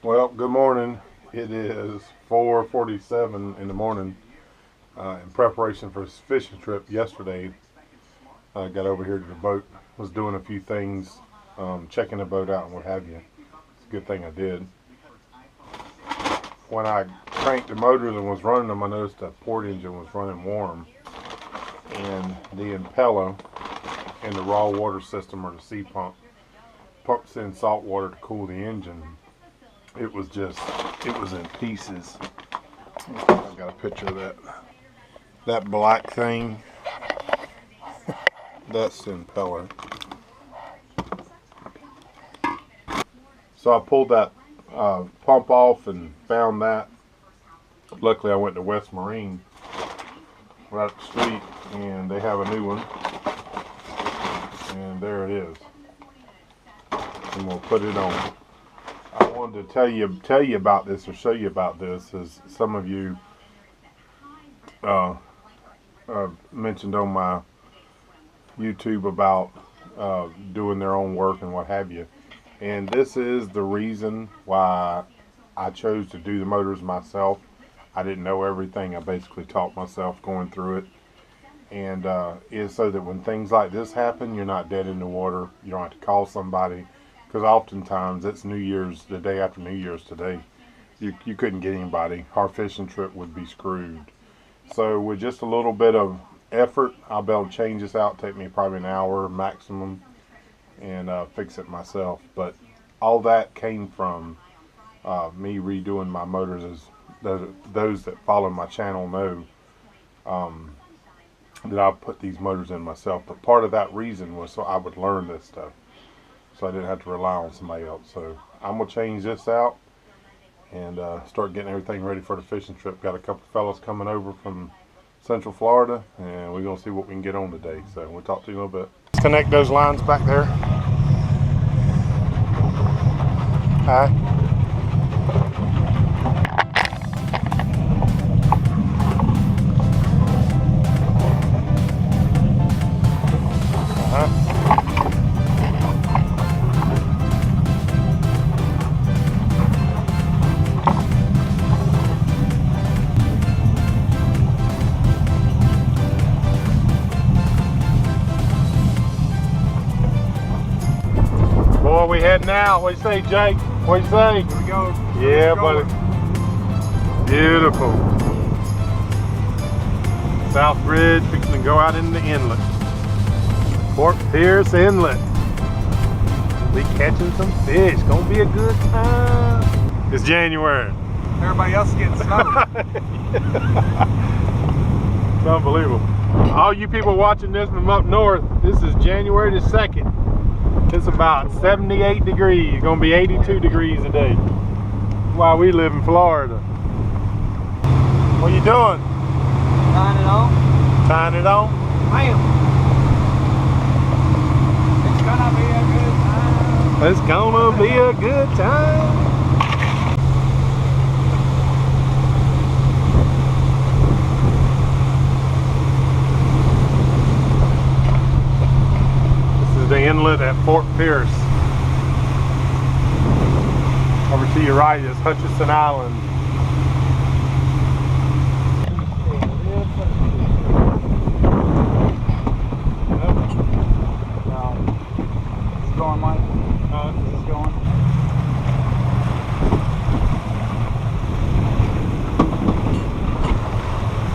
Well, good morning. It is 4:47 in the morning. In preparation for this fishing trip yesterday, I got over here to the boat, was doing a few things, checking the boat out and what have you. It's a good thing I did. When I cranked the motors and was running them, I noticed the port engine was running warm, and the impeller in the raw water system, or the sea pump, pumps in salt water to cool the engine. It was in pieces. I got a picture of that black thing. That's the impeller. So I pulled that pump off and found that. Luckily I went to West Marine right up the street, and they have a new one, and there it is. And we'll put it on. I wanted to tell you about this, or show you about this, as some of you mentioned on my YouTube about doing their own work and what have you. And this is the reason why I chose to do the motors myself. I didn't know everything. I basically taught myself going through it. And is so that when things like this happen, you're not dead in the water. You don't have to call somebody. Because oftentimes it's New Year's, the day after New Year's today. You couldn't get anybody. Our fishing trip would be screwed. So with just a little bit of effort, I'll be able to change this out. Take me probably an hour maximum, and fix it myself. But all that came from me redoing my motors. As those that follow my channel know, that I put these motors in myself. But part of that reason was so I would learn this stuff, so I didn't have to rely on somebody else. So I'm going to change this out and start getting everything ready for the fishing trip. Got a couple of fellas coming over from Central Florida, and we're going to see what we can get on today. So we'll talk to you in a little bit. Let's connect those lines back there. Hi. Boy, we heading out. What do you say, Jake? What do you say? Here we go. Yeah, buddy. Beautiful. South Bridge, fixing to go out in the inlet. Fort Pierce Inlet. We catching some fish. Gonna be a good time. It's January. Everybody else is getting snow. It's unbelievable. All you people watching this from up north, this is January the 2nd. It's about 78 degrees. It's gonna be 82 degrees today. While we live in Florida. What are you doing? Tying it on. Tying it on? Bam. It's gonna be a good time. It's gonna be a good time. The inlet at Fort Pierce. Over to your right is Hutchinson Island. It's going, Mike. It's going.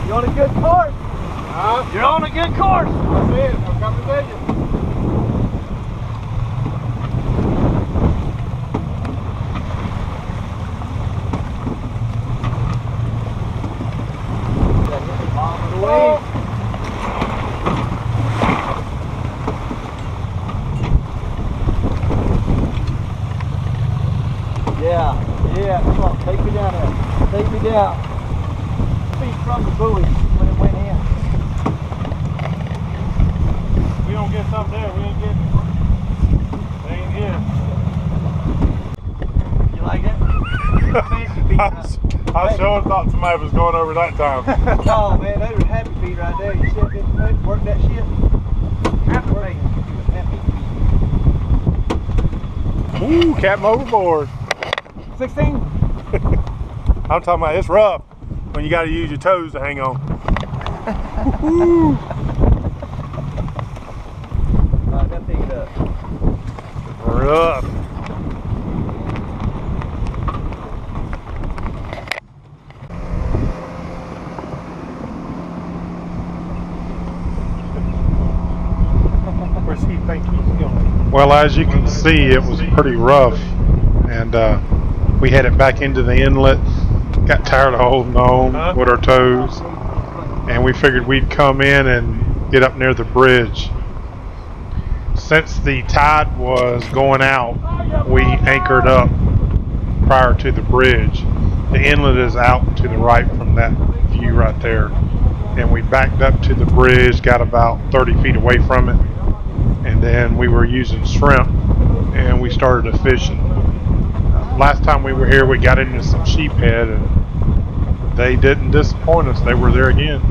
You're on a good course. You're on a good course. That's it. I'm coming to tell you. Yeah, come on, take me down there. Take me down. Feet from the buoy when it went in. We don't get something there, we ain't getting it. They ain't here. You like that? Fancy feet I sure thought somebody was going over that time. No, man, those are happy feet right there. You shit this foot, work that shit. Happy feet. Ooh, captain overboard. 16? I'm talking about it's rough when you got to use your toes to hang on. Alright, gotta pick it up. Rough. Where's he think he's going? Well, as you can see, it was pretty rough, and we headed back into the inlet. Got tired of holding on with our toes, and we figured we'd come in and get up near the bridge. Since the tide was going out, we anchored up prior to the bridge. The inlet is out to the right from that view right there, and we backed up to the bridge, got about 30 feet away from it, and then we were using shrimp, and we started fishing. Last time we were here, we got into some sheephead, and they didn't disappoint us. They were there again.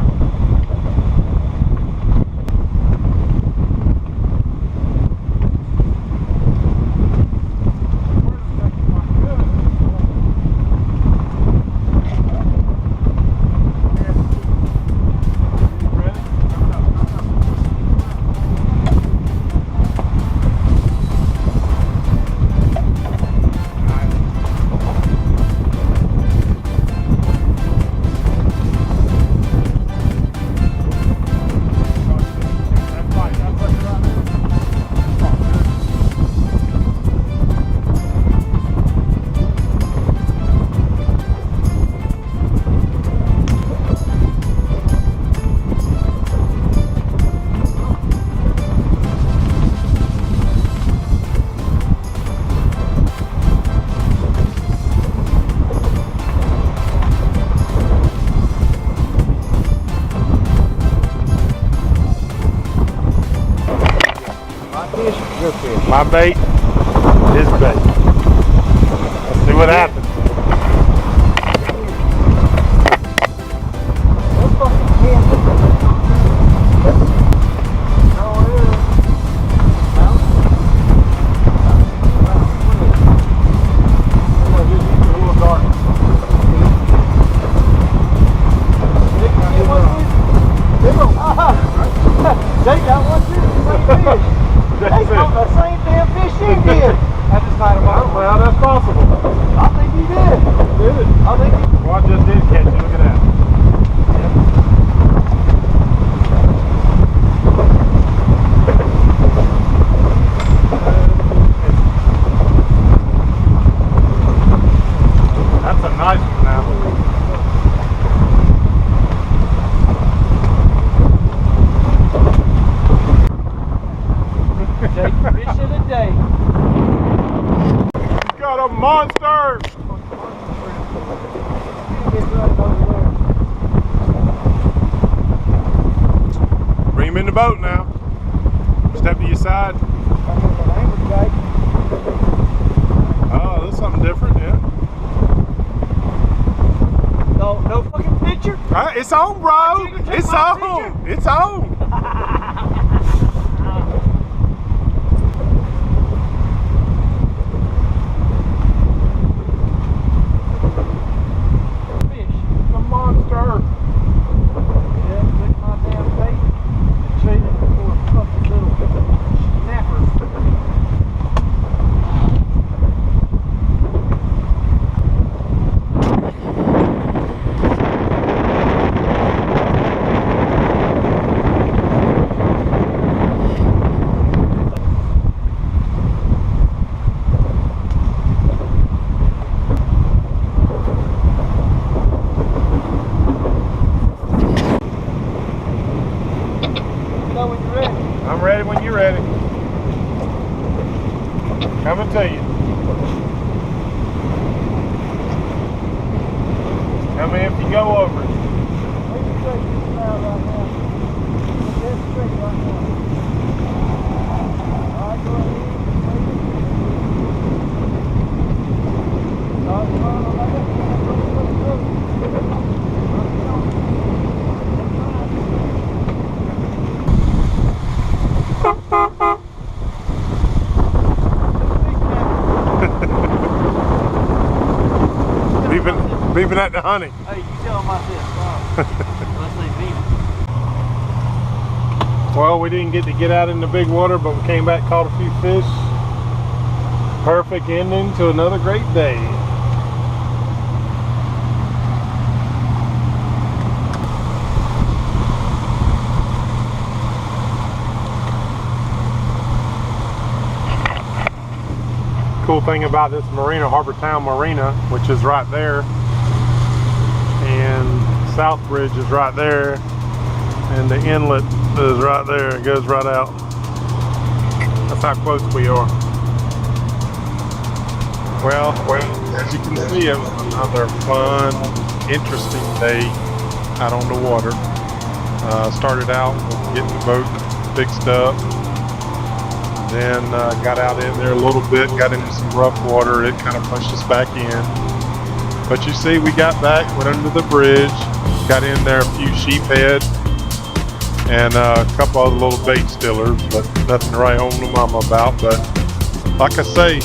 My bait, his bait. Let's see what happens. They got one too, same fish. They caught the same damn fish you did. I just tied him out. Well, that's possible. I think he did. Did it? I think he Well, I just did catch it. Look at that. That's a nice one now. fish of the day. Got a monster! Bring him in the boat now. Step to your side. Oh, that's something different, yeah. No fucking picture? It's on, bro. It's on. It's on. I'm ready when you're ready. Coming to you. Come in if you go over it. Leave straight just now right now. Dead straight right now. Alright, go ahead. Alright, come on, like that. Beeping at the honey. Hey, you tell them about this. Let's say beeping. Well, we didn't get to get out in the big water, but we came back, caught a few fish. Perfect ending to another great day. Cool thing about this marina, Harbor Town Marina, which is right there, and Southbridge is right there, and the inlet is right there. It goes right out. That's how close we are. Well, as you can see, it was another fun, interesting day out on the water. Started out with getting the boat fixed up. Then got out in there a little bit, got into some rough water. It kind of pushed us back in. But you see, we got back, went under the bridge, got in there a few sheephead and a couple other little bait stillers, but nothing to write home to mama about. But like I say,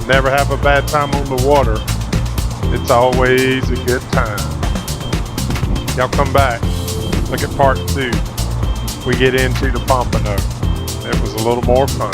never have a bad time on the water. It's always a good time. Y'all come back, look at part 2. We get into the Pompano. It was a little more fun.